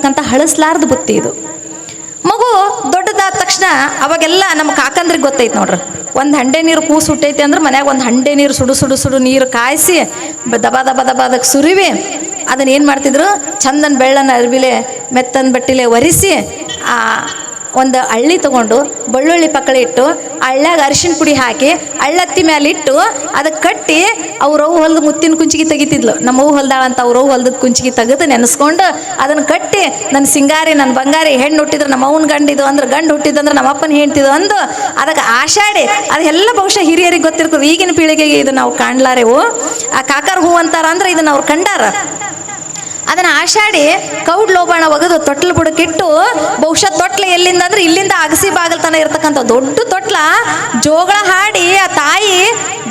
ಇರ್ತಕ್ಕಂಥ ಹಳಸ್ಲಾರ್ದು ಬುತ್ತಿ ಇದು. ಮಗು ದೊಡ್ಡದಾದ ತಕ್ಷಣ ಅವಾಗೆಲ್ಲ ನಮ್ಮ ಕಾಕಂದ್ರಿಗೆ ಗೊತ್ತೈತೆ ನೋಡ್ರಿ, ಒಂದು ಹಂಡೆ ನೀರು ಕೂಸು ಹುಟ್ಟೈತಿ ಅಂದ್ರೆ ಮನ್ಯಾಗ ಒಂದು ಹಂಡೆ ನೀರು ಸುಡು ನೀರು ಕಾಯಿಸಿ ದಬ ದಬ ದಬ ಅದಕ್ಕೆ ಸುರಿವಿ ಅದನ್ನ ಏನು ಮಾಡ್ತಿದ್ರು, ಚಂದನ್ ಬೆಳ್ಳನ ಅರ್ಬಿಲೆ ಮೆತ್ತನ ಬಟ್ಟಿಲೆ ಒರೆಸಿ ಒಂದು ಹಳ್ಳಿ ತೊಗೊಂಡು ಬೆಳ್ಳುಳ್ಳಿ ಪಕ್ಕಳಿ ಇಟ್ಟು ಹಳ್ಳ್ಯಾಗ ಅರಿಶಿನ ಪುಡಿ ಹಾಕಿ ಹಳ್ಳತ್ತಿ ಮೇಲೆ ಇಟ್ಟು ಅದಕ್ಕೆ ಕಟ್ಟಿ ಅವ್ರವು ಹೊಲ್ದು ಮುತ್ತಿನ ಕುಂಚಿಗೆ ತೆಗಿತಿದ್ಲು. ನಮ್ಮವು ಹೊಲ್ದಾಳ ಅಂತ ಅವ್ರವು ಹೊಲ್ದದ ಕುಂಚಿಗೆ ತೆಗೆದು ನೆನೆಸ್ಕೊಂಡು ಅದನ್ನು ಕಟ್ಟಿ ನನ್ನ ಸಿಂಗಾರಿ ನನ್ನ ಬಂಗಾರಿ ಹೆಣ್ಣು ಹುಟ್ಟಿದ್ರೆ ನಮ್ಮ ಅವನ ಗಂಡಿದು ಅಂದ್ರೆ ಗಂಡು ಹುಟ್ಟಿದಂದ್ರೆ ನಮ್ಮ ಅಪ್ಪನ ಹೆಂಡ್ತಿದ್ದು ಅಂದು ಅದಕ್ಕೆ ಆಷಾಡಿ ಅದೆಲ್ಲ ಬಹುಶಃ ಹಿರಿಯರಿಗೆ ಗೊತ್ತಿರ್ತದೆ. ಈಗಿನ ಪೀಳಿಗೆಗೆ ಇದು ನಾವು ಕಾಣ್ಲಾರೆವು. ಆ ಕಾಕರ್ ಹೂ ಅಂತಾರ ಅಂದ್ರೆ ಇದನ್ನ ಅವ್ರು ಕಂಡಾರ. ಅದನ್ನು ಆಷಾಡಿ ಕೌಡ್ ಲೋಬಾಣ ಒಗೆದು ತೊಟ್ಲ ಬುಡಕ್ಕಿಟ್ಟು ಬಹುಶಃ ತೊಟ್ಲ ಎಲ್ಲಿಂದ ಅಂದ್ರೆ ಇಲ್ಲಿಂದ ಅಗಸಿ ಬಾಗಲ್ ತನ ಇರ್ತಕ್ಕಂಥ ದೊಡ್ಡ ತೊಟ್ಲ ಜೋಗಳ ಹಾಡಿ ಆ ತಾಯಿ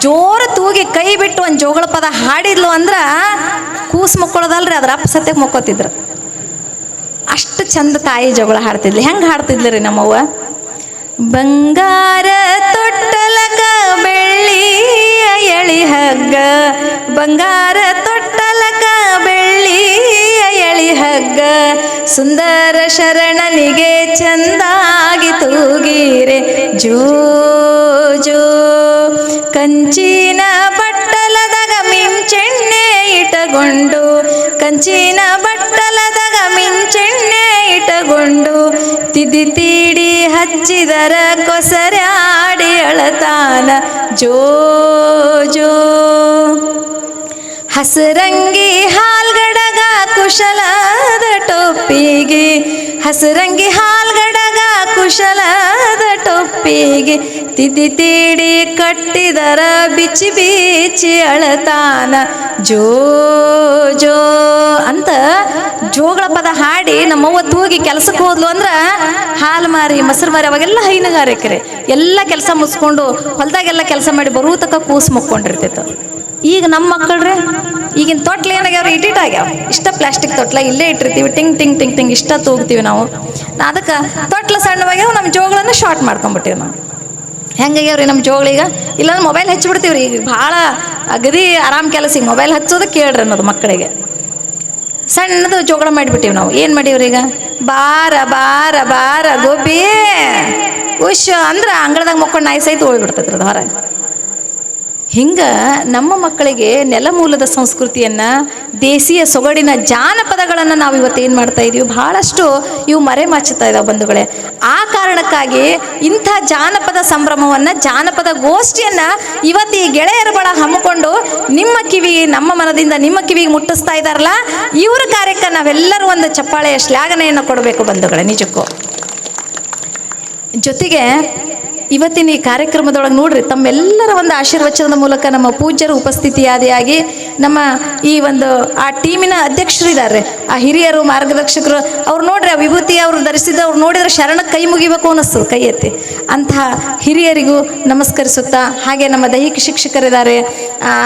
ಜೋರ ತೂಗಿ ಕೈ ಬಿಟ್ಟು ಒಂದು ಜೋಗಳ ಪದ ಹಾಡಿದ್ಲು ಅಂದ್ರೆ ಕೂಸು ಮುಕ್ಕೊಳ್ಳೋದಲ್ರಿ, ಅದ್ರ ಅಪ್ಪ ಸತ್ಯಕ್ಕೆ ಮುಕ್ಕೋತಿದ್ರು. ಅಷ್ಟು ಚಂದ ತಾಯಿ ಜೋಗಳ ಹಾಡ್ತಿದ್ಲಿ. ಹೆಂಗೆ ಹಾಡ್ತಿದ್ಲಿ ರೀ ನಮ್ಮವ್ವ? ಬಂಗಾರ ತೊಟ್ಟಲಕ ಬೆಳ್ಳಿಯ ಎಳಿ ಹಗ್ಗ, ಬಂಗಾರ ತೊಟ್ಟಲಕ ಬೆಳ್ಳಿಯ ಎಳಿ ಹಗ್ಗ, ಸುಂದರ ಶರಣನಿಗೆ ಚಂದಾಗಿ ತೂಗಿರೆ ಜೋ ಜೋ, ಕಂಚಿನ ಬಟ್ಟಲದಾಗ ಮಿಂಚೆಣ್ಣೆ ಇಟಗೊಂಡು, ಕಂಚಿನ ಬಟ್ಟಲದಾಗ ಮಿಂಚೆಣ್ಣೆ ಇಟಗೊಂಡು, ತಿದ್ದಿ ತೀಡಿ ಹಚ್ಚಿದರ ಕೊಸರಾಡಿ ಅಳತಾನ ಜೋ ಜೋ, ಹಸರಂಗಿ ಹಾಲ್ಗಡಗ ಕುಶಲದ ಟೊಪ್ಪಿಗೆ, ಹಸರಂಗಿ ಹಾಲ್ಗಡಗ ಕುಶಲದ ಟೊಪ್ಪಿಗೆ, ತಿದ್ದಿ ತೀಡಿ ಕಟ್ಟಿದರ ಬಿಚ್ಚಿ ಬೀಚಿ ಅಳತಾನ ಜೋ ಜೋ ಅಂತ ಜೋಗಳ ಪದ ಹಾಡಿ ನಮ್ಮವ್ವ ತೂಗಿ ಕೆಲ್ಸಕ್ಕೆ ಹೋದ್ಲು ಅಂದ್ರೆ ಹಾಲು ಮಾರಿ ಮೊಸರು ಮಾರಿ ಅವಾಗೆಲ್ಲ ಹೈನುಗಾರಿಕೆರೆ ಎಲ್ಲ ಕೆಲಸ ಮುಗಿಸ್ಕೊಂಡು ಹೊಲದಾಗೆಲ್ಲ ಕೆಲಸ ಮಾಡಿ ಬರೋ ತಕ್ಕ ಕೂಸು ಮುಕ್ಕೊಂಡಿರ್ತಿತ್ತು. ಈಗ ನಮ್ಮ ಮಕ್ಕಳ್ರೆ ಈಗಿನ ತೊಟ್ಲು ಏನಾಗ್ಯಾವ್ರಿ, ಇಟ್ಟಿಟ್ ಆಗ್ಯಾವ. ಇಷ್ಟ ಪ್ಲಾಸ್ಟಿಕ್ ತೊಟ್ಲ ಇಲ್ಲೇ ಇಟ್ಟಿರ್ತೀವಿ, ಟಿಂಗ್ ಟಿಂಗ್ ಟಿಂಗ್ ಟಿಂಗ್ ಇಷ್ಟ ತೂಗ್ತೀವಿ ನಾವು. ಅದಕ್ಕೆ ತೊಟ್ಲು ಸಣ್ಣವಾಗ್ಯಾವ, ನಮ್ಮ ಜೋಗಳನ್ನು ಶಾರ್ಟ್ ಮಾಡ್ಕೊಂಡ್ಬಿಟ್ಟಿವಿ ನಾವು. ಹೆಂಗಾಗ್ಯಾವ್ರಿ ನಮ್ಮ ಜೋಗಳೀಗ? ಇಲ್ಲಾಂದ್ರೆ ಮೊಬೈಲ್ ಹಚ್ಚಿಬಿಡ್ತೀವಿ ರೀ. ಈಗ ಭಾಳ ಅಗದಿ ಆರಾಮ್ ಕೆಲಸ ಈಗ ಮೊಬೈಲ್ ಹಚ್ಚೋದು ಕೇಳ್ರಿ ಅನ್ನೋದು ಮಕ್ಕಳಿಗೆ. ಸಣ್ಣದು ಜೋಗಳ ಮಾಡಿಬಿಟ್ಟಿವಿ ನಾವು. ಏನು ಮಾಡೀವ್ರಿ ಈಗ? ಬಾರ ಬಾರ ಬಾರ ಗೋಪಿ ಉಶ್ ಅಂದ್ರೆ ಅಂಗಳದಾಗ ಮಕ್ಕೊಂಡು ನಾಯಿ ಸಹಿತ ಹೋಗ್ಬಿಡ್ತೈತ್ರಿ ಅದು ಹೊರ. ಹಿಂಗೆ ನಮ್ಮ ಮಕ್ಕಳಿಗೆ ನೆಲಮೂಲದ ಸಂಸ್ಕೃತಿಯನ್ನು, ದೇಶೀಯ ಸೊಗಡಿನ ಜಾನಪದಗಳನ್ನು ನಾವು ಇವತ್ತು ಏನು ಮಾಡ್ತಾ ಇದ್ದೀವಿ, ಬಹಳಷ್ಟು ಇವು ಮರೆಮಾಚುತ್ತಾ ಇದ್ದಾವೆ ಬಂಧುಗಳೇ. ಆ ಕಾರಣಕ್ಕಾಗಿ ಇಂಥ ಜಾನಪದ ಸಂಭ್ರಮವನ್ನು, ಜಾನಪದ ಗೋಷ್ಠಿಯನ್ನು ಇವತ್ತು ಈ ಗೆಳೆಯರ ಬಳ ಹಮ್ಮಿಕೊಂಡು ನಿಮ್ಮ ಕಿವಿಗೆ, ನಮ್ಮ ಮನದಿಂದ ನಿಮ್ಮ ಕಿವಿಗೆ ಮುಟ್ಟಿಸ್ತಾ ಇದ್ದಾರಲ್ಲ, ಇವರ ಕಾರ್ಯಕ್ಕೆ ನಾವೆಲ್ಲರೂ ಒಂದು ಚಪ್ಪಾಳೆಯ ಶ್ಲಾಘನೆಯನ್ನು ಕೊಡಬೇಕು ಬಂಧುಗಳೇ, ನಿಜಕ್ಕೂ. ಜೊತೆಗೆ ಇವತ್ತಿನ ಈ ಕಾರ್ಯಕ್ರಮದೊಳಗೆ ನೋಡ್ರಿ, ತಮ್ಮೆಲ್ಲರ ಒಂದು ಆಶೀರ್ವಚನದ ಮೂಲಕ ನಮ್ಮ ಪೂಜ್ಯರು ಉಪಸ್ಥಿತಿಯಾದಿಯಾಗಿ ನಮ್ಮ ಈ ಒಂದು ಆ ಟೀಮಿನ ಅಧ್ಯಕ್ಷರು ಇದ್ದಾರೆ, ಆ ಹಿರಿಯರು ಮಾರ್ಗದರ್ಶಕರು, ಅವ್ರು ನೋಡ್ರಿ ಆ ವಿಭೂತಿ ಅವರು ಧರಿಸಿದ ಅವ್ರು ನೋಡಿದ್ರೆ ಶರಣಕ್ಕೆ ಕೈ ಮುಗಿಬೇಕು ಅನ್ನಿಸ್ತದೆ, ಕೈ ಎತ್ತಿ. ಅಂತಹ ಹಿರಿಯರಿಗೂ ನಮಸ್ಕರಿಸುತ್ತಾ, ಹಾಗೆ ನಮ್ಮ ದೈಹಿಕ ಶಿಕ್ಷಕರಿದ್ದಾರೆ,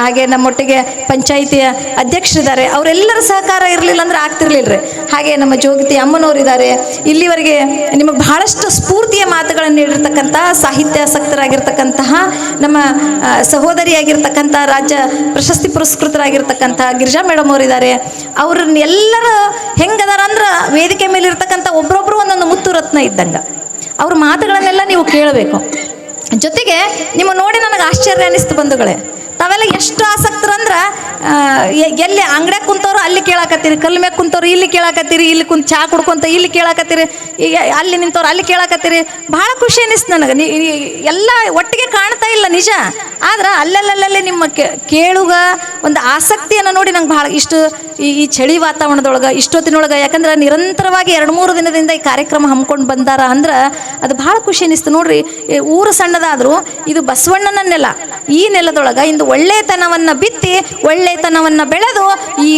ಹಾಗೆ ನಮ್ಮೊಟ್ಟಿಗೆ ಪಂಚಾಯಿತಿಯ ಅಧ್ಯಕ್ಷರಿದ್ದಾರೆ, ಅವರೆಲ್ಲರ ಸಹಕಾರ ಇರಲಿಲ್ಲ ಅಂದ್ರೆ ಆಗ್ತಿರ್ಲಿಲ್ಲ ರೀ. ಹಾಗೆ ನಮ್ಮ ಜೋಗತಿ ಅಮ್ಮನವರಿದ್ದಾರೆ. ಇಲ್ಲಿವರೆಗೆ ನಿಮಗೆ ಬಹಳಷ್ಟು ಸ್ಫೂರ್ತಿಯ ಮಾತುಗಳನ್ನು ನೀಡಿರ್ತಕ್ಕಂಥ ಸಾಹಿತ್ಯಾಸಕ್ತರಾಗಿರ್ತಕ್ಕಂತಹ ನಮ್ಮ ಸಹೋದರಿಯಾಗಿರ್ತಕ್ಕಂಥ ರಾಜ್ಯ ಪ್ರಶಸ್ತಿ ಪುರಸ್ಕೃತರಾಗಿರ್ತಕ್ಕಂಥ ಗಿರಿಜಾ ಮೇಡಮ್ ಅವರಿದ್ದಾರೆ. ಅವ್ರನ್ನೆಲ್ಲರೂ ಹೆಂಗದಾರ ಅಂದ್ರೆ ವೇದಿಕೆ ಮೇಲೆ ಇರ್ತಕ್ಕಂಥ ಒಬ್ಬರೊಬ್ಬರು ಒಂದೊಂದು ಮುತ್ತು ರತ್ನ ಇದ್ದಂಗೆ. ಅವ್ರ ಮಾತುಗಳನ್ನೆಲ್ಲ ನೀವು ಕೇಳಬೇಕು. ಜೊತೆಗೆ ನಿಮ್ಮ ನೋಡಿ ನನಗೆ ಆಶ್ಚರ್ಯ ಅನ್ನಿಸ್ತು ಬಂಧುಗಳೇ, ತಾವೆಲ್ಲ ಎಷ್ಟು ಆಸಕ್ತರಂದ್ರೆ ಎಲ್ಲಿ ಅಂಗಡ್ಯಾಗ ಕುಂತವ್ರು ಅಲ್ಲಿ ಕೇಳಾಕತ್ತೀರಿ, ಕಲ್ಲು ಮ್ಯಾಗ ಕುಂತವ್ರು ಇಲ್ಲಿ ಕೇಳಾಕತ್ತೀರಿ, ಇಲ್ಲಿ ಕುಂತು ಚಹಾ ಕುಡ್ಕೊಂತ ಇಲ್ಲಿ ಕೇಳಾಕತ್ತೀರಿ, ಈಗ ಅಲ್ಲಿ ನಿಂತವ್ರು ಅಲ್ಲಿ ಕೇಳಾಕತ್ತೀರಿ. ಭಾಳ ಖುಷಿ ಅನ್ನಿಸ್ತು ನನಗೆ. ಎಲ್ಲ ಒಟ್ಟಿಗೆ ಕಾಣ್ತಾ ಇಲ್ಲ ನಿಜ, ಆದ್ರೆ ಅಲ್ಲಲ್ಲಲ್ಲೇ ನಿಮ್ಮ ಕೇಳುಗ ಒಂದು ಆಸಕ್ತಿಯನ್ನು ನೋಡಿ ನಂಗೆ ಭಾಳ ಇಷ್ಟು ಈ ಚಳಿ ವಾತಾವರಣದೊಳಗೆ ಇಷ್ಟೊತ್ತಿನೊಳಗೆ, ಯಾಕಂದ್ರೆ ನಿರಂತರವಾಗಿ 2-3 ದಿನದಿಂದ ಈ ಕಾರ್ಯಕ್ರಮ ಹಮ್ಮಿಕೊಂಡು ಬಂದಾರ ಅಂದ್ರೆ ಅದು ಭಾಳ ಖುಷಿ ಅನ್ನಿಸ್ತು. ನೋಡ್ರಿ, ಊರು ಸಣ್ಣದಾದರೂ ಇದು ಬಸವಣ್ಣನ ನೆಲ. ಈ ನೆಲದೊಳಗೆ ಇಂದು ಒಳ್ಳೆತನವನ್ನು ಬಿತ್ತಿ ಒಳ್ಳೆತನವನ್ನು ಬೆಳೆದು ಈ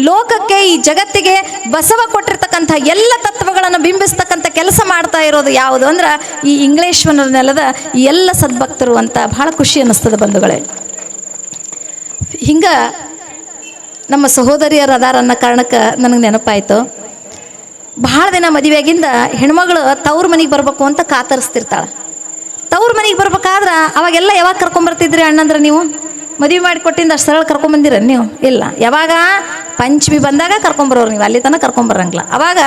ಲೋಕಕ್ಕೆ, ಈ ಜಗತ್ತಿಗೆ ಬಸವ ಕೊಟ್ಟಿರ್ತಕ್ಕಂಥ ಎಲ್ಲ ತತ್ವಗಳನ್ನು ಬಿಂಬಿಸ್ತಕ್ಕಂಥ ಕೆಲಸ ಮಾಡ್ತಾ ಇರೋದು ಯಾವುದು ಅಂದ್ರೆ ಈ ಇಂಗ್ಲೇಶ್ವರ ನೆಲದ ಈ ಎಲ್ಲ ಸದ್ಭಕ್ತರು ಅಂತ ಭಾಳ ಖುಷಿ ಅನ್ನಿಸ್ತದೆ ಬಂಧುಗಳೇ. ಹಿಂಗೆ ನಮ್ಮ ಸಹೋದರಿಯರ ಅದಾರ ಅನ್ನೋ ಕಾರಣಕ್ಕೆ ನನಗೆ ನೆನಪಾಯಿತು. ಭಾಳ ದಿನ ಮದುವೆಯಾಗಿಂದ ಹೆಣ್ಮಗಳು ತವ್ರ ಮನೆಗೆ ಬರ್ಬೇಕು ಅಂತ ಕಾತರಿಸ್ತಿರ್ತಾಳೆ. ತವ್ರ ಮನೆಗೆ ಬರ್ಬೇಕಾದ್ರೆ ಅವಾಗೆಲ್ಲ ಯಾವಾಗ ಕರ್ಕೊಂಬರ್ತಿದ್ರಿ ಅಣ್ಣಂದ್ರೆ ನೀವು? ಮದುವೆ ಮಾಡಿ ಕೊಟ್ಟಿಂದ ಅಷ್ಟು ಸರಳ ಕರ್ಕೊಂಬಂದಿರ ನೀವು? ಇಲ್ಲ. ಯಾವಾಗ ಪಂಚಮಿ ಬಂದಾಗ ಕರ್ಕೊಂಬರೋರು ನೀವು, ಅಲ್ಲಿ ತನಕ ಕರ್ಕೊಂಬರಂಗಿಲ್ಲ. ಅವಾಗ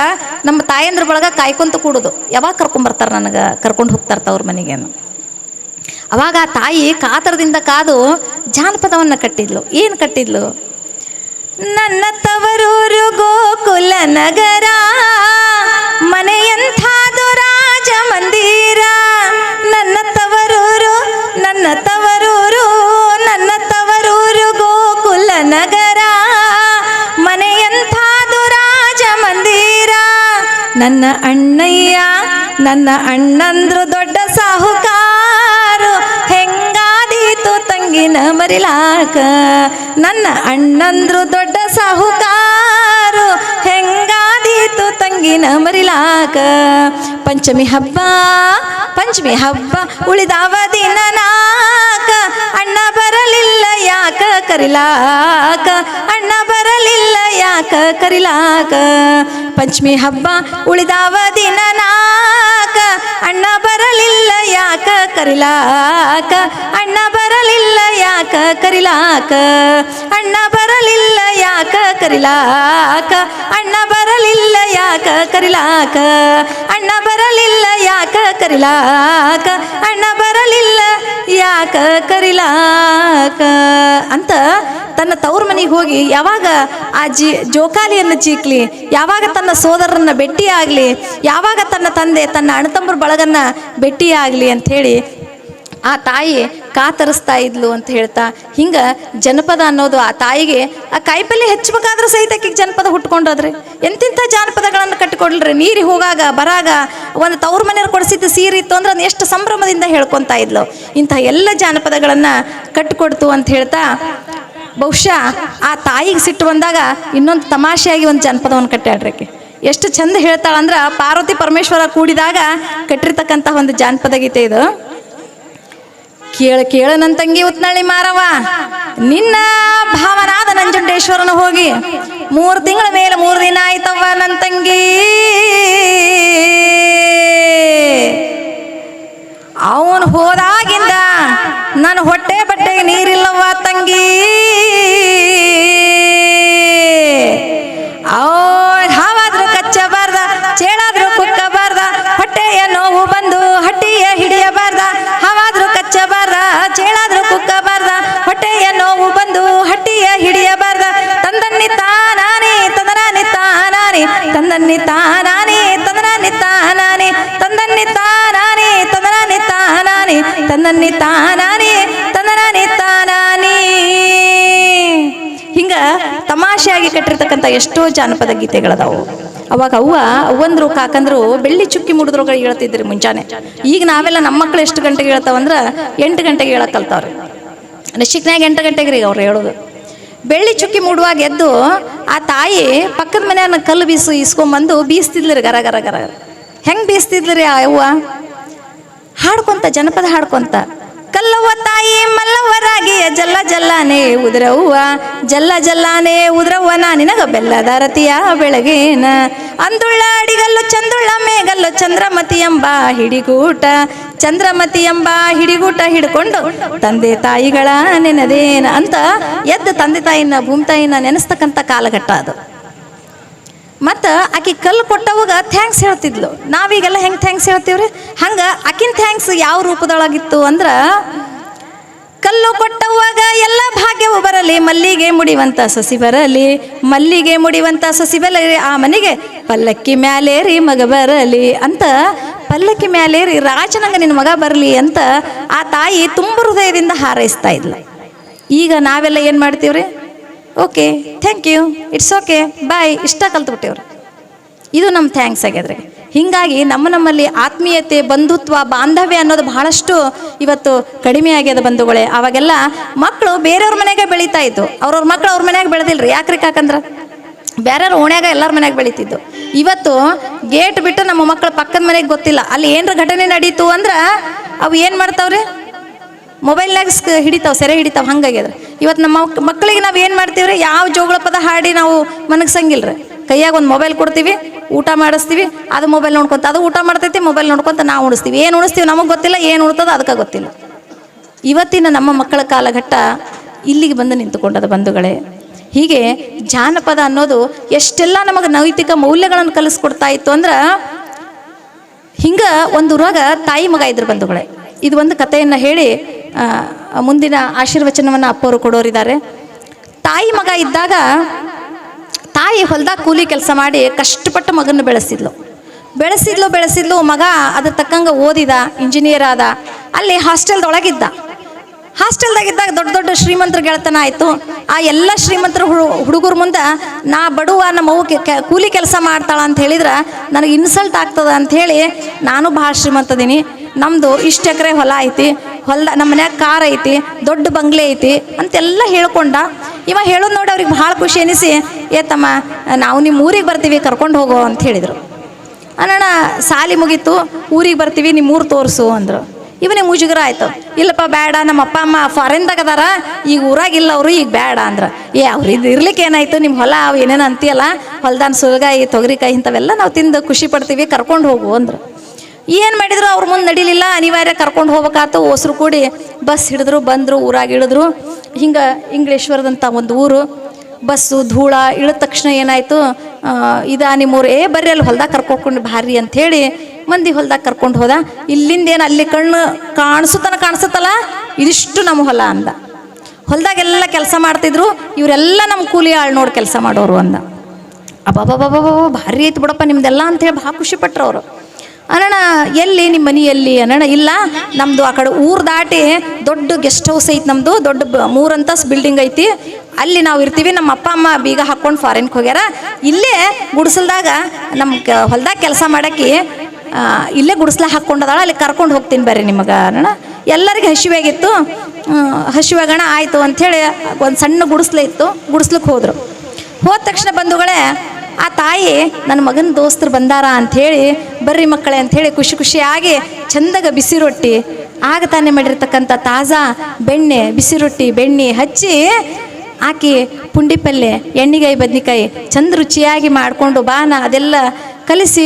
ನಮ್ಮ ತಾಯಂದ್ರ ಬಳಗ ಕಾಯ್ಕೊಂತ ಕೂಡೋದು, ಯಾವಾಗ ಕರ್ಕೊಂಬರ್ತಾರೆ ನನಗೆ ಕರ್ಕೊಂಡು ಹೋಗ್ತಾರೆ ತವ್ರ ಮನೆಗೆ. ಅವಾಗ ಆ ತಾಯಿ ಕಾತರದಿಂದ ಕಾದು ಜಾನಪದವನ್ನು ಕಟ್ಟಿದ್ಲು. ಏನು ಕಟ್ಟಿದ್ಲು? ನನ್ನ ತವರೂರು ಗೋಕುಲ ನಗರ, ಮನೆಯಂಥದು ರಾಜ ಮಂದಿರ. ನನ್ನ ತವರೂರು ನನ್ನ ತವರೂರು ನನ್ನ ತವರೂರು ಗೋಕುಲ ನಗರ, ಮನೆಯಂಥದು ರಾಜ ಮಂದಿರ. ನನ್ನ ಅಣ್ಣಯ್ಯ ನನ್ನ ಅಣ್ಣಂದ್ರು ದೊಡ್ಡ ಸಾಹುಕಾರು, ಹೆಂಗಾದೀತು ತಂಗಿನ ಮರಿಲಾಕ. ನನ್ನ ಅಣ್ಣಂದ್ರು ದೊಡ್ಡ ಸಾಹುಕಾರು, ಹೆಂಗಾದೀತು ತಂಗಿನ ಮರಿಲಾಕ. ಪಂಚಮಿ ಹಬ್ಬ ಉಳಿದಾವ ದಿನ ನಾಕ, ಅಣ್ಣ ಬರಲಿಲ್ಲ ಯಾಕ ಕರಿಲಾಕ, ಅಣ್ಣ ಬರಲಿಲ್ಲ ಯಾಕ ಕರಿಲಾಕ. ಪಂಚಮಿ ಹಬ್ಬ ಉಳಿದಾವ ದಿನ ನಾಕ, ಅಣ್ಣ ಬರಲಿಲ್ಲ ಯಾಕ ಕರಿಲಾಕ, ಅಣ್ಣ ಬರಲಿಲ್ಲ ಯಾಕ ಕರಿಲಾಕ, ಅಣ್ಣ ಬರಲಿಲ್ಲ ಯಾಕ ಕರಿಲಾಕ, ಅಣ್ಣ ಬರಲಿಲ್ಲ ಯಾಕ ಕರಿಲಾಕ, ಅಣ್ಣ ಬರಲಿಲ್ಲ ಯಾಕ ಕರಿಲಾಕ, ಅಣ್ಣ ಬರಲಿಲ್ಲ ಯಾಕ ಕರಿಲಾಕ ಅಂತ ತನ್ನ ತವ್ರ ಮನೆಗೆ ಹೋಗಿ ಯಾವಾಗ ಆ ಜೋಕಾಲಿಯನ್ನು ಚೀಕ್ಲಿ, ಯಾವಾಗ ತನ್ನ ಸೋದರರನ್ನ ಭೇಟಿಯಾಗಲಿ, ಯಾವಾಗ ತನ್ನ ತಂದೆ ತನ್ನ ಅಣ್ಣತಮ್ಮರ ಬಳಗನ್ನ ಭೇಟಿಯಾಗಲಿ ಅಂಥೇಳಿ ಆ ತಾಯಿ ಕಾತರಿಸ್ತಾ ಇದ್ಲು ಅಂತ ಹೇಳ್ತಾ, ಹಿಂಗೆ ಜನಪದ ಅನ್ನೋದು ಆ ತಾಯಿಗೆ ಆ ಕಾಯಿಪಲ್ಲೆ ಹೆಚ್ಚಬೇಕಾದ್ರೂ ಸಹಿತ ಜನಪದ ಹುಟ್ಕೊಂಡ್ರಿ. ಎಂತಿಂಥ ಜಾನಪದಗಳನ್ನು ಕಟ್ಟಿಕೊಡ್ಲ್ರಿ. ನೀರಿಗೆ ಹೋಗಾಗ ಬರಾಗ ಒಂದು ತವ್ರ ಮನೆಯವ್ರು ಕೊಡಿಸಿದ್ದು ಸೀರೆ ಇತ್ತು ಅಂದ್ರೆ ಅದನ್ನ ಎಷ್ಟು ಸಂಭ್ರಮದಿಂದ ಹೇಳ್ಕೊತಾ ಇದ್ಲು. ಇಂಥ ಎಲ್ಲ ಜಾನಪದಗಳನ್ನು ಕಟ್ಟಿಕೊಡ್ತು ಅಂತ ಹೇಳ್ತಾ, ಬಹುಶಃ ಆ ತಾಯಿಗೆ ಸಿಟ್ಟು ಬಂದಾಗ ಇನ್ನೊಂದು ತಮಾಷೆಯಾಗಿ ಒಂದು ಜಾನಪದವನ್ನು ಕಟ್ಟಾಡ್ರಿ. ಎಷ್ಟು ಚಂದ ಹೇಳ್ತಾಳಂದ್ರೆ, ಪಾರ್ವತಿ ಪರಮೇಶ್ವರ ಕೂಡಿದಾಗ ಕಟ್ಟಿರ್ತಕ್ಕಂಥ ಒಂದು ಜಾನಪದ ಗೀತೆ ಇದು. ಕೇಳ ನನ್ನ ತಂಗಿ ಉತ್ನಳ್ಳಿ ಮಾರವ, ನಿನ್ನ ಭಾವನಾದ ನಂಜುಂಡೇಶ್ವರನ ಹೋಗಿ 3 ತಿಂಗಳ ಮೇಲೆ 3 ದಿನ ಆಯ್ತವ್ವ ನನ್ನ ತಂಗಿ. ಅವನು ಹೋದಾಗಿಂದ ನನ್ನ ಹೊಟ್ಟೆ ಬಟ್ಟೆಗೆ ನೀರಿಲ್ಲವ್ವ ತಂಗಿ. ಹಾವಾದ್ರೂ ಕಚ್ಚಬಾರ್ದ, ಚೇಳಾದ್ರೂ ಕುಕ್ಕಬಾರ್ದ, ಹೊಟ್ಟೆಯ ನೋವು ಬಂದು ಹಟ್ಟಿಯ ಹಿಡಿಯಬಾರ್ದ. ಹಾವಾದ್ರೂ ಕಚ್ಚಬಾರ್ದ, ಚೇಳಾದ್ರೂ ಕುಕ್ಕಬಾರ್ದ, ಹೊಟ್ಟೆಯ ನೋವು ಬಂದು ಹಟ್ಟಿಯ ಹಿಡಿಯಬಾರ್ದ. ತಂದನ್ನಿ ತಾನಾನೆ ತಂದನಾನಿ ತಾನಾನೆ, ತಂದನ್ನಿ ತಾನಾನೆ ತಂದನಾನಿ ತಾನಾನೆ, ತಂದನ್ನಿ ತಾನಾನೆ ತಂದನಾನಿ ತಾನಾನೆ, ತಂದನ್ನಿ ತಾನಾನೆ ತಂದನಾನಿ ತಾನಾನಿ. ಹಿಂಗ ತಮಾಷೆಯಾಗಿ ಕಟ್ಟಿರ್ತಕ್ಕಂಥ ಎಷ್ಟೋ ಜಾನಪದ ಗೀತೆಗಳದಾವು. ಅವಾಗ ಅವ್ವಂದ್ರು ಕಾಕಂದ್ರು ಬೆಳ್ಳಿ ಚುಕ್ಕಿ ಮುಡಿದ್ರೊಳಗೆ ಹೇಳ್ತಿದ್ರಿ ಮುಂಚಾನೆ. ಈಗ ನಾವೆಲ್ಲ ನಮ್ಮ ಮಕ್ಕಳು ಎಷ್ಟು ಗಂಟೆಗೆ ಹೇಳ್ತಾವಂದ್ರೆ 8 ಗಂಟೆಗೆ ಹೇಳಕ್ ಕಲ್ತಾವ್ರಿ. ನಶಿಕ್ನಾಗ 8 ಗಂಟೆಗೆ ರೀ ಅವ್ರು ಹೇಳೋದು. ಬೆಳ್ಳಿ ಚುಕ್ಕಿ ಮೂಡುವಾಗ ಎದ್ದು ಆ ತಾಯಿ ಪಕ್ಕದ ಮನೆಯನ್ನ ಕಲ್ಲು ಇಸ್ಕೊಂಬಂದು ಬೀಸ್ತಿದ್ಲಿ ಗರ ಗರ ಗರ. ಹೆಂಗೆ ಬೀಸ್ತಿದ್ಲಿ ಆ ಅವ್ವ? ಹಾಡ್ಕೊಂತ, ಜನಪದ ಹಾಡ್ಕೊಂತ. ಕಲ್ಲವ್ವ ತಾಯಿ ಮಲ್ಲವ್ವರಾಗಿಯ ಜಲ್ಲ ಜಲ್ಲಾನೆ ಉದ್ರವ್ವ, ಜಲ್ಲ ಜಲ್ಲಾನೆ ಉದ್ರವ್ವ ನಾ ನಿನಗ ಬೆಲ್ಲದ ರತಿಯ ಬೆಳಗೇನ. ಅಂದುಳ್ಳ ಅಡಿಗಲ್ಲು ಚಂದುಳ್ಳ ಮೇಗಲ್ಲು ಚಂದ್ರಮತಿ ಎಂಬ ಹಿಡಿಗೂಟ, ಚಂದ್ರಮತಿ ಎಂಬ ಹಿಡಿಗೂಟ ಹಿಡ್ಕೊಂಡು ತಂದೆ ತಾಯಿಗಳ ನೆನದೇನ ಅಂತ ಎದ್ದು ತಂದೆ ತಾಯಿನ ಭೂಮಿ ತಾಯಿನ ನೆನೆಸ್ತಕ್ಕಂಥ ಕಾಲಘಟ್ಟ ಅದು. ಮತ್ತು ಆಕಿ ಕಲ್ಲು ಕೊಟ್ಟವಾಗ ಥ್ಯಾಂಕ್ಸ್ ಹೇಳ್ತಿದ್ಲು. ನಾವೀಗೆಲ್ಲ ಹೆಂಗೆ ಥ್ಯಾಂಕ್ಸ್ ಹೇಳ್ತೀವ್ರಿ, ಹಂಗೆ ಆಕಿನ ಥ್ಯಾಂಕ್ಸ್ ಯಾವ ರೂಪದೊಳಗಿತ್ತು ಅಂದ್ರೆ, ಕಲ್ಲು ಕೊಟ್ಟವಾಗ ಎಲ್ಲ ಭಾಗ್ಯವು ಬರಲಿ, ಮಲ್ಲಿಗೆ ಮುಡಿವಂಥ ಸಸಿ ಬರಲಿ, ಮಲ್ಲಿಗೆ ಮುಡಿವಂಥ ಸಸಿ ಬರಲಿ, ಆ ಮನೆಗೆ ಪಲ್ಲಕ್ಕಿ ಮ್ಯಾಲೇರಿ ಮಗ ಬರಲಿ ಅಂತ, ಪಲ್ಲಕ್ಕಿ ಮ್ಯಾಲೇರಿ ರಾಜನಂಗ ನಿನ್ನ ಮಗ ಬರಲಿ ಅಂತ ಆ ತಾಯಿ ತುಂಬ ಹೃದಯದಿಂದ ಹಾರೈಸ್ತಾ ಇದ್ಲು. ಈಗ ನಾವೆಲ್ಲ ಏನು ಮಾಡ್ತೀವ್ರಿ? Okay, thank you, it's okay, bye, ಇಷ್ಟ ಕಲ್ತ್ಬಿಟ್ಟೇವ್ರಿ. ಇದು ನಮ್ಮ ಥ್ಯಾಂಕ್ಸ್ ಆಗ್ಯದ್ರಿ. ಹೀಗಾಗಿ ನಮ್ಮಲ್ಲಿ ಆತ್ಮೀಯತೆ, ಬಂಧುತ್ವ, ಬಾಂಧವ್ಯ ಅನ್ನೋದು ಬಹಳಷ್ಟು ಇವತ್ತು ಕಡಿಮೆ ಆಗ್ಯದ ಬಂಧುಗಳೇ. ಅವಾಗೆಲ್ಲ ಮಕ್ಕಳು ಬೇರೆಯವ್ರ ಮನೆಗೆ ಬೆಳೀತಾ ಇದ್ದು, ಅವ್ರವ್ರ ಮಕ್ಕಳು ಅವ್ರ ಮನ್ಯಾಗ ಬೆಳೆದಿಲ್ರಿ. ಯಾಕ್ರಿ ಕಾಕಂದ್ರೆ ಬೇರೆಯವ್ರ ಓಣ್ಯಾಗ ಎಲ್ಲರ ಮನ್ಯಾಗ ಬೆಳೀತಿದ್ದು. ಇವತ್ತು ಗೇಟ್ ಬಿಟ್ಟು ನಮ್ಮ ಮಕ್ಕಳು ಪಕ್ಕದ ಮನೆಗೆ ಗೊತ್ತಿಲ್ಲ, ಅಲ್ಲಿ ಏನರ ಘಟನೆ ನಡೀತು ಅಂದ್ರೆ ಅವು ಏನು ಮಾಡ್ತಾವ್ರಿ? ಮೊಬೈಲ್ನಾಗ ಹಿಡಿತಾವೆ, ಸೆರೆ ಹಿಡಿತಾವೆ. ಹಂಗಾಗ್ಯದ ಇವತ್ತು ನಮ್ಮ ಮಕ್ಕಳಿಗೆ ನಾವು ಏನು ಮಾಡ್ತೀವ್ರಿ? ಯಾವ ಜೋಗಳ ಪದ ಹಾಡಿ ನಾವು ಮನಗಸಂಗಿಲ್ರಿ. ಕೈಯಾಗ ಒಂದು ಮೊಬೈಲ್ ಕೊಡ್ತೀವಿ, ಊಟ ಮಾಡಿಸ್ತೀವಿ, ಅದು ಮೊಬೈಲ್ ನೋಡ್ಕೊತ ಅದು ಊಟ ಮಾಡ್ತೈತಿ, ಮೊಬೈಲ್ ನೋಡ್ಕೊತ ನಾವು ಉಣಿಸ್ತೀವಿ. ಏನು ಉಣಿಸ್ತೀವಿ ನಮಗೆ ಗೊತ್ತಿಲ್ಲ, ಏನು ಉಣ್ತದ ಅದಕ್ಕೆ ಗೊತ್ತಿಲ್ಲ. ಇವತ್ತಿನ ನಮ್ಮ ಮಕ್ಕಳ ಕಾಲಘಟ್ಟ ಇಲ್ಲಿಗೆ ಬಂದು ನಿಂತುಕೊಂಡದ ಬಂಧುಗಳೇ. ಹೀಗೆ ಜಾನಪದ ಅನ್ನೋದು ಎಷ್ಟೆಲ್ಲ ನಮಗೆ ನೈತಿಕ ಮೌಲ್ಯಗಳನ್ನು ಕಲಿಸ್ಕೊಡ್ತಾ ಇತ್ತು ಅಂದ್ರೆ, ಹಿಂಗೆ ಒಂದು ಊರಾಗ ತಾಯಿ ಮಗ ಇದ್ರು ಬಂಧುಗಳೇ. ಇದು ಒಂದು ಕಥೆಯನ್ನು ಹೇಳಿ ಮುಂದಿನ ಆಶೀರ್ವಚನವನ್ನು ಅಪ್ಪವರು ಕೊಡೋರಿದ್ದಾರೆ. ತಾಯಿ ಮಗ ಇದ್ದಾಗ ತಾಯಿ ಹೊಲದಾಗ ಕೂಲಿ ಕೆಲಸ ಮಾಡಿ ಕಷ್ಟಪಟ್ಟು ಮಗನ ಬೆಳೆಸಿದ್ಲು. ಮಗ ಅದ್ರ ತಕ್ಕಂಗೆ ಓದಿದ, ಇಂಜಿನಿಯರ್ ಆದ. ಅಲ್ಲಿ ಹಾಸ್ಟೆಲ್ದೊಳಗಿದ್ದ. ಹಾಸ್ಟೆಲ್ದಾಗಿದ್ದಾಗ ದೊಡ್ಡ ದೊಡ್ಡ ಶ್ರೀಮಂತರ ಗೆಳತನ ಆಯಿತು. ಆ ಎಲ್ಲ ಶ್ರೀಮಂತರ ಹುಡುಗರ ಮುಂದೆ ನಾ ಬಡವ, ನಮ್ಮ ಅವ್ವ ಕೂಲಿ ಕೆಲಸ ಮಾಡ್ತಾಳ ಅಂತ ಹೇಳಿದ್ರೆ ನನಗೆ ಇನ್ಸಲ್ಟ್ ಆಗ್ತದ ಅಂಥೇಳಿ, ನಾನು ಭಾಳ ಶ್ರೀಮಂತದೀನಿ, ನಮ್ಮದು ಇಷ್ಟು ಎಕರೆ ಹೊಲ ಐತಿ, ನಮ್ಮ ಮನ್ಯಾಗ ಕಾರ್ ಐತಿ, ದೊಡ್ಡ ಬಂಗ್ಲೆ ಐತಿ ಅಂತೆಲ್ಲ ಹೇಳ್ಕೊಂಡ. ಇವ ಹೇಳೋದು ನೋಡಿ ಅವ್ರಿಗೆ ಭಾಳ ಖುಷಿ ಅನಿಸಿ, ತಮ್ಮ ನಾವು ನಿಮ್ಮ ಊರಿಗೆ ಬರ್ತೀವಿ, ಕರ್ಕೊಂಡು ಹೋಗೋ ಅಂತ ಹೇಳಿದರು. ಅಣ್ಣ ಸಾಲಿ ಮುಗೀತು, ಊರಿಗೆ ಬರ್ತೀವಿ, ನಿಮ್ಮ ಊರು ತೋರಿಸು ಅಂದರು. ಇವನೇ ಮುಜುಗರ ಆಯ್ತು. ಇಲ್ಲಪ್ಪ ಬೇಡ, ನಮ್ಮ ಅಪ್ಪ ಅಮ್ಮ ಫಾರಿನ್ದಾಗ ಅದಾರ, ಈಗ ಊರಾಗಿಲ್ಲ ಅವರು, ಈಗ ಬೇಡ ಅಂದ್ರೆ. ಅವ್ರು ಇದು ಇರ್ಲಿಕ್ಕೆ ಏನಾಯ್ತು, ನಿಮ್ಮ ಹೊಲ ಅವು ಏನೇನು ಅಂತೀಯಲ್ಲ, ಹೊಲ್ದಾನ ಸುಲಗಾಯಿ ತೊಗರಿಕಾಯಿ ಇಂಥವೆಲ್ಲ ನಾವು ತಿಂದು ಖುಷಿ ಪಡ್ತೀವಿ, ಕರ್ಕೊಂಡು ಹೋಗು ಅಂದರು. ಏನು ಮಾಡಿದ್ರು ಅವ್ರ ಮುಂದೆ ನಡೀಲಿಲ್ಲ, ಅನಿವಾರ್ಯ ಕರ್ಕೊಂಡು ಹೋಗ್ಬೇಕಾಯ್ತು. ಓಸರು ಕೂಡಿ ಬಸ್ ಹಿಡಿದ್ರು, ಬಂದರು, ಊರಾಗ ಇಳಿದ್ರು. ಹಿಂಗೆ ಇಂಗ್ಲೇಶ್ವರದಂಥ ಒಂದು ಊರು. ಬಸ್ಸು ಧೂಳ ಇಳಿದ ತಕ್ಷಣ ಏನಾಯಿತು, ನಿಮ್ಮೂರು ಬರ್ರಿ ಅಲ್ಲಿ ಹೊಲ್ದಾಗ ಕರ್ಕೊಂಡು ಭಾರಿ ಅಂಥೇಳಿ ಮಂದಿ ಹೊಲ್ದಾಗ ಕರ್ಕೊಂಡು ಹೋದ. ಇಲ್ಲಿಂದೇನು ಅಲ್ಲಿ ಕಣ್ಣು ಕಾಣಿಸುತ್ತಲ್ಲ, ಇದಿಷ್ಟು ನಮ್ಮ ಹೊಲ ಅಂದ. ಹೊಲ್ದಾಗೆಲ್ಲ ಕೆಲಸ ಮಾಡ್ತಿದ್ರು, ಇವರೆಲ್ಲ ನಮ್ಮ ಕೂಲಿ ಆಳು ನೋಡಿ ಕೆಲಸ ಮಾಡೋರು ಅಂದ. ಅಬ್ಬಾಬಾಬಾಬಾ ಭಾರಿ ಐತೆ ಬಿಡಪ್ಪ ನಿಮ್ದೆಲ್ಲ ಅಂಥೇಳಿ ಭಾಳ ಖುಷಿಪಟ್ರು ಅವರು. ಅಣ್ಣ ಎಲ್ಲಿ ನಿಮ್ಮ ಮನೆ ಎಲ್ಲಿ ಅಣ್ಣ? ಇಲ್ಲ, ನಮ್ಮದು ಆ ಕಡೆ ಊರು ದಾಟಿ ದೊಡ್ಡ ಗೆಸ್ಟ್ ಹೌಸ್ ಐತಿ, ನಮ್ಮದು ದೊಡ್ಡ 3 ಅಂತಸ್ತು ಬಿಲ್ಡಿಂಗ್ ಐತಿ, ಅಲ್ಲಿ ನಾವು ಇರ್ತೀವಿ. ನಮ್ಮ ಅಪ್ಪ ಅಮ್ಮ ಬೀಗ ಹಾಕ್ಕೊಂಡು ಫಾರಿನ್ಗೆ ಹೋಗ್ಯಾರ, ಇಲ್ಲೇ ಗುಡಿಸಲ್ದಾಗ ನಮ್ಮ ಹೊಲ್ದಾಗ ಕೆಲಸ ಮಾಡೋಕ್ಕೆ ಇಲ್ಲೇ ಗುಡಿಸ್ಲ ಹಾಕ್ಕೊಂಡದಾಳ, ಅಲ್ಲಿ ಕರ್ಕೊಂಡು ಹೋಗ್ತೀನಿ ಬರ್ರಿ ನಿಮಗೆ ಅಣ್ಣ. ಎಲ್ಲರಿಗೆ ಹಸಿವಾಗಿತ್ತು. ಹಸಿವಾಗಣ ಆಯಿತು ಅಂಥೇಳಿ ಒಂದು ಸಣ್ಣ ಗುಡಿಸ್ಲೆ ಇತ್ತು, ಗುಡಿಸ್ಲಿಕ್ಕೆ ಹೋದರು. ಹೋದ ತಕ್ಷಣ ಬಂಧುಗಳೇ, ಆ ತಾಯಿ ನನ್ನ ಮಗನ ದೋಸ್ತರು ಬಂದಾರ ಅಂಥೇಳಿ, ಬರ್ರಿ ಮಕ್ಕಳೇ ಅಂಥೇಳಿ ಖುಷಿ ಖುಷಿಯಾಗಿ ಚಂದಾಗ ಬಿಸಿ ರೊಟ್ಟಿ, ಆಗ ತಾನೇ ಮಾಡಿರ್ತಕ್ಕಂಥ ತಾಜಾ ಬೆಣ್ಣೆ, ಬಿಸಿ ರೊಟ್ಟಿ ಬೆಣ್ಣೆ ಹಚ್ಚಿ ಆಕಿ ಪುಂಡಿ ಪಲ್ಯ, ಎಣ್ಣಿಗಾಯಿ ಬದ್ನಿಕಾಯಿ ಚಂದ ರುಚಿಯಾಗಿ ಮಾಡಿಕೊಂಡು ಬಾನ ಅದೆಲ್ಲ ಕಲಿಸಿ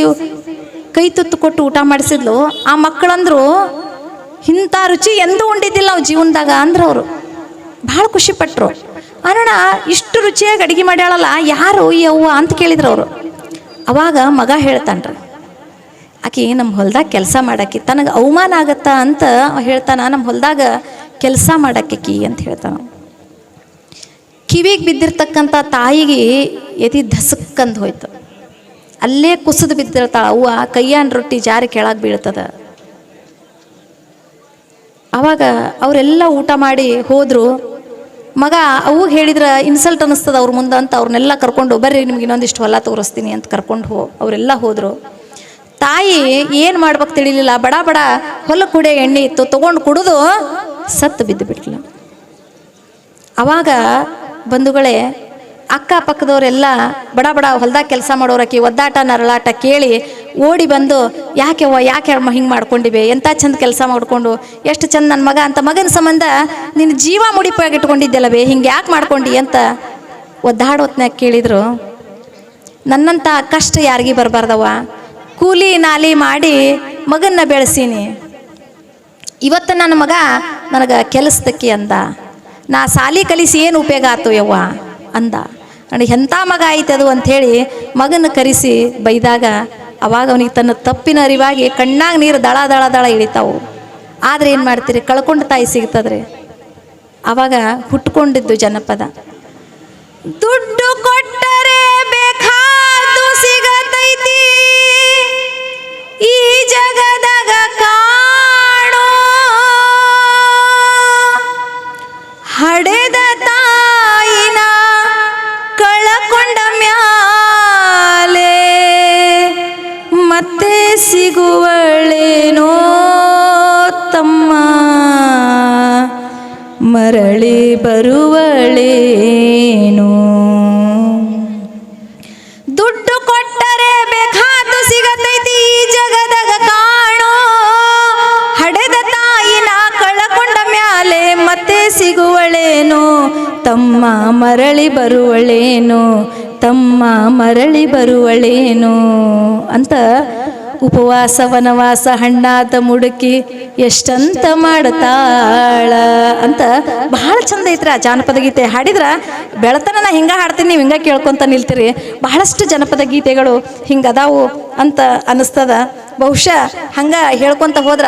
ಕೈ ತುತ್ತು ಕೊಟ್ಟು ಊಟ ಮಾಡಿಸಿದ್ಲು. ಆ ಮಕ್ಕಳಂದ್ರು, ಇಂಥ ರುಚಿ ಎಂದೂ ಉಂಡಿದ್ದಿಲ್ಲ ನಾವು ಜೀವನದಾಗ ಅಂದ್ರೆ ಅವರು ಭಾಳ ಖುಷಿಪಟ್ಟರು. ಅಣ್ಣ ಇಷ್ಟು ರುಚಿಯಾಗಿ ಅಡುಗೆ ಮಾಡ್ಯಾಳಲ್ಲ, ಯಾರು ಈ ಅವ್ವ ಅಂತ ಕೇಳಿದ್ರು ಅವರು. ಅವಾಗ ಮಗ ಹೇಳ್ತಾನ್ರಿ, ಆಕಿ ನಮ್ಮ ಹೊಲ್ದಾಗ ಕೆಲಸ ಮಾಡಾಕಿ, ತನಗೆ ಅವಮಾನ ಆಗತ್ತಾ ಅಂತ ಹೇಳ್ತಾನ, ನಮ್ಮ ಹೊಲ್ದಾಗ ಕೆಲಸ ಮಾಡಾಕಿ ಅಂತ ಹೇಳ್ತಾನ. ಕಿವಿಗೆ ಬಿದ್ದಿರ್ತಕ್ಕಂಥ ತಾಯಿಗೆ ಎದಿ ಧಸಕ್ಕಂದು ಹೋಯ್ತು. ಅಲ್ಲೇ ಕುಸಿದು ಬಿದ್ದಿರ್ತಾಳ ಅವ್ವ, ಕೈಯಾನ ರೊಟ್ಟಿ ಜಾರಿ ಕೆಳಗೆ ಬೀಳ್ತದ. ಆವಾಗ ಅವರೆಲ್ಲ ಊಟ ಮಾಡಿ ಹೋದರು. ಮಗ ಅವು ಹೇಳಿದ್ರೆ ಇನ್ಸಲ್ಟ್ ಅನ್ನಿಸ್ತದ ಅವ್ರ ಮುಂದೆ ಅಂತ ಅವ್ರನ್ನೆಲ್ಲ ಕರ್ಕೊಂಡು, ಬರ್ರಿ ನಿಮ್ಗೆ ಇನ್ನೊಂದಿಷ್ಟು ಹೊಲ ತೋರಿಸ್ತೀನಿ ಅಂತ ಕರ್ಕೊಂಡು ಅವರೆಲ್ಲ ಹೋದರು. ತಾಯಿ ಏನು ಮಾಡ್ಬೇಕು ತಿಳಿಲಿಲ್ಲ, ಬಡ ಬಡ ಹೊಲ ಕುಡಿಯೋ ಎಣ್ಣೆ ಇತ್ತು, ತೊಗೊಂಡು ಕುಡಿದು ಸತ್ತು ಬಿದ್ದು ಬಿಟ್ಲ. ಅವಾಗ ಬಂಧುಗಳೇ, ಅಕ್ಕಪಕ್ಕದವರೆಲ್ಲ ಬಡ ಬಡ ಹೊಲ್ದಾಗ ಕೆಲಸ ಮಾಡೋರಕ್ಕೆ ಒದ್ದಾಟ ನರಳಾಟ ಕೇಳಿ ಓಡಿ ಬಂದು, ಯಾಕೆವ್ವ ಯಾಕೆ ಹಿಂಗೆ ಮಾಡ್ಕೊಂಡಿವೆ, ಎಂಥ ಚಂದ ಕೆಲಸ ಮಾಡಿಕೊಂಡು ಎಷ್ಟು ಚಂದ ನನ್ನ ಮಗ ಅಂತ, ಮಗನ ಸಂಬಂಧ ನಿನ್ನ ಜೀವ ಮುಡಿಪಾಗಿ ಇಟ್ಕೊಂಡಿದ್ದೆಲ್ಲವೇ, ಹಿಂಗೆ ಯಾಕೆ ಮಾಡ್ಕೊಂಡು ಅಂತ ಒದ್ದಾಡೋತ್ನಾಗ ಕೇಳಿದ್ರು. ನನ್ನಂಥ ಕಷ್ಟ ಯಾರಿಗೆ ಬರಬಾರ್ದವ್ವ, ಕೂಲಿ ನಾಲಿ ಮಾಡಿ ಮಗನ್ನ ಬೆಳೆಸೀನಿ, ಇವತ್ತು ನನ್ನ ಮಗ ನನಗೆ ಕೆಲಸದಕ್ಕೆ ಅಂದ, ನಾ ಸಾಲಿ ಕಲಿಸಿ ಏನು ಉಪಯೋಗ ಆಯ್ತು ಯವ್ವ ಅಂದ. ನನಗೆ ಎಂಥ ಮಗ ಆಯ್ತದು ಅಂಥೇಳಿ ಮಗನ ಕರೆಸಿ ಬೈದಾಗ, ಅವಾಗ ಅವನಿಗೆ ತನ್ನ ತಪ್ಪಿನ ಅರಿವಾಗಿ ಕಣ್ಣಾಗ ನೀರು ದಳ ದಳ ದಳ ಇಳಿತಾವು. ಆದರೆ ಏನು ಮಾಡ್ತೀರಿ, ಕಳ್ಕೊಂಡು ತಾಯಿ ಸಿಗ್ತದ್ರಿ. ಆವಾಗ ಹುಟ್ಕೊಂಡಿದ್ದು ಜನಪದ, ದುಡ್ಡು ಕೊಟ್ಟರೆ ಬೇಕಾದು ಸಿಗತೈತಿ ಈ ಜಗದಾಗ ಕಾಣೋ, ಹಡೆದ ತಾಯಿನ ಕಳಕೊಂಡ ಮ್ಯಾಲೆ ಮತ್ತೆ ಸಿಗುವಳೇನೋ ತಮ್ಮ, ಮರಳಿ ಬರುವಳೇನೋ. ದುಡ್ಡು ಕೊಟ್ಟರೆ ಬೇಕಾದು ಸಿಗತೈತಿ ಈ ಜಗದಾಗ ಕಾಣೋ, ಹಡೆದ ತಾಯಿನ ಕಳಕೊಂಡ ಮ್ಯಾಲೆ ಮತ್ತೆ ಸಿಗುವಳೇನೋ ತಮ್ಮ, ಮರಳಿ ಬರುವಳೇನೋ ತಮ್ಮ, ಮರಳಿ ಬರುವಳೇನೋ ಅಂತ ಉಪವಾಸ ವನವಾಸ ಹಣ್ಣಾದ ಮುಡುಕಿ ಎಷ್ಟಂತ ಮಾಡ್ತಾಳ ಅಂತ ಬಹಳ ಚಂದ ಐತ್ರಿ ಆ ಜಾನಪದ ಗೀತೆ. ಹಾಡಿದ್ರ ಬೆಳತನ ನಾ ಹಿಂಗ ಹಾಡ್ತೀನಿ, ನೀವು ಹಿಂಗ ಕೇಳ್ಕೊಂತ ನಿಲ್ತೀರಿ. ಬಹಳಷ್ಟು ಜನಪದ ಗೀತೆಗಳು ಹಿಂಗದಾವು ಅಂತ ಅನಿಸ್ತದ. ಬಹುಶಃ ಹಂಗ ಹೇಳ್ಕೊಂತ ಹೋದ್ರ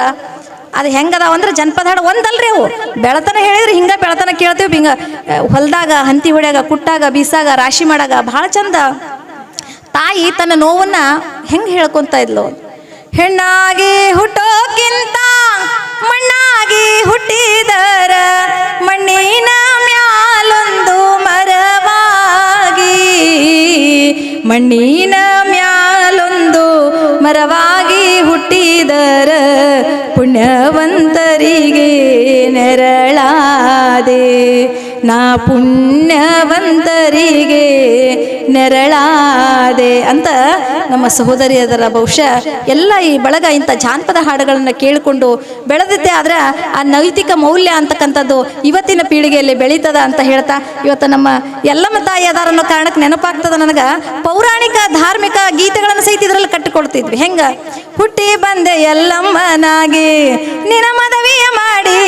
ಅದು ಹೆಂಗದಾವ ಅಂದ್ರೆ ಜನಪದ ಹಾಡು ಒಂದಲ್ರಿ ಅವು. ಬೆಳತನ ಹೇಳಿದ್ರೆ ಹಿಂಗ ಬೆಳತನ ಕೇಳ್ತೀವಿ, ಹಿಂಗ ಹೊಲದಾಗ ಹಂತಿ ಹೊಡ್ಯಾಗ ಕುಟ್ಟಾಗ ಬೀಸಾಗ ರಾಶಿ ಮಾಡಾಗ ಬಹಳ ಚಂದ. ತಾಯಿ ತನ್ನ ನೋವನ್ನ ಹೆಂಗೆ ಹೇಳ್ಕೊಂತ ಇದ್ಲು, ಹೆಣ್ಣಾಗಿ ಹುಟ್ಟೋಕ್ಕಿಂತ ಮಣ್ಣಾಗಿ ಹುಟ್ಟಿದರ ಮಣ್ಣಿನ ಮ್ಯಾಲೊಂದು ಮರವಾಗಿ, ಮಣ್ಣಿನ ಮ್ಯಾಲೊಂದು ಮರವಾಗಿ ಹುಟ್ಟಿದರ ಪುಣ್ಯವಂತರಿಗೆ ನೆರಳಾದೆ, ನಾ ಪುಣ್ಯವಂತರಿಗೆ ನೆರಳಾದೆ ಅಂತ ನಮ್ಮ ಸಹೋದರಿಯದರ. ಬಹುಶಃ ಎಲ್ಲ ಈ ಬಳಗ ಇಂಥ ಜಾನಪದ ಹಾಡುಗಳನ್ನು ಕೇಳಿಕೊಂಡು ಬೆಳೆದಿದ್ದೆ ಆದ್ರೆ ಆ ನೈತಿಕ ಮೌಲ್ಯ ಅಂತಕ್ಕಂಥದ್ದು ಇವತ್ತಿನ ಪೀಳಿಗೆಯಲ್ಲಿ ಬೆಳೀತದ ಅಂತ ಹೇಳ್ತಾ, ಇವತ್ತು ನಮ್ಮ ಎಲ್ಲಮ್ಮ ತಾಯಿ ಅದಾರ ಅನ್ನೋ ಕಾರಣಕ್ಕೆ ನೆನಪಾಗ್ತದ ನನಗೆ. ಪೌರಾಣಿಕ ಧಾರ್ಮಿಕ ಗೀತೆಗಳನ್ನು ಸಹಿತ ಇದರಲ್ಲಿ ಕಟ್ಟಿಕೊಡ್ತಿದ್ವಿ. ಹೆಂಗ ಹುಟ್ಟಿ ಬಂದೆ ಎಲ್ಲಮ್ಮನಾಗಿ ನಿನ ಮದವಿಯ ಮಾಡಿ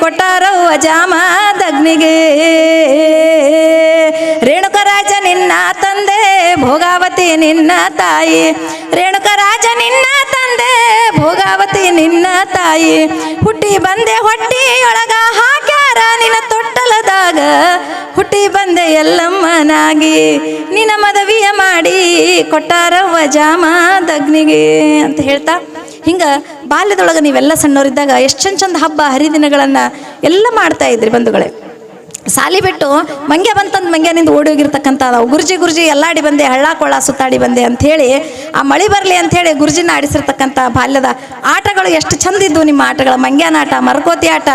ಕೊಟ್ಟಾರವ್ವ ಜಾಮದಗ್ನಿಗೆ, ರೇಣುಕರಾಜ ನಿನ್ನ ತಂದೆ ಭೋಗಾವತಿ ನಿನ್ನ ತಾಯಿ, ರೇಣುಕರಾಜ ನಿನ್ನ ತಂದೆ ಭೋಗಾವತಿ ನಿನ್ನ ತಾಯಿ, ಹುಟ್ಟಿ ಬಂದೆ ಹೊಟ್ಟಿಯೊಳಗ ಹಾಕ್ಯಾರ ನಿನ್ನ ತೊಟ್ಟಲದಾಗ, ಹುಟ್ಟಿ ಬಂದೆ ಎಲ್ಲಮ್ಮನಾಗಿ ನಿನ್ನ ಮದವಿಯ ಮಾಡಿ ಕೊಟ್ಟಾರವ್ವ ಜಾಮದಗ್ನಿಗೆ ಅಂತ ಹೇಳ್ತಾ, ಹಿಂಗ ಬಾಲ್ಯದೊಳಗೆ ನೀವೆಲ್ಲ ಸಣ್ಣವರಿದ್ದಾಗ ಎಷ್ಟು ಚಂದ ಹಬ್ಬ ಹರಿದಿನಗಳನ್ನು ಎಲ್ಲ ಮಾಡ್ತಾ ಇದ್ರಿ ಬಂಧುಗಳೇ. ಸಾಲಿ ಬಿಟ್ಟು ಮಂಗ್ಯ ಬಂತಂದು ಮಂಗ್ಯನಿಂದ ಓಡಿ ಹೋಗಿರ್ತಕ್ಕಂಥ ಗುರ್ಜಿ ಗುರ್ಜಿ ಎಲ್ಲಾಡಿ ಬಂದೆ ಹಳ್ಳ ಕೊಳ್ಳ ಸುತ್ತಾಡಿ ಬಂದೆ ಅಂಥೇಳಿ ಆ ಮಳೆ ಬರಲಿ ಅಂಥೇಳಿ ಗುರ್ಜಿನ ಆಡಿಸಿರ್ತಕ್ಕಂಥ ಬಾಲ್ಯದ ಆಟಗಳು ಎಷ್ಟು ಚಂದ ಇದ್ವು ನಿಮ್ಮ ಆಟಗಳು. ಮಂಗ್ಯನ ಆಟ, ಮರಕೋತಿ ಆಟ,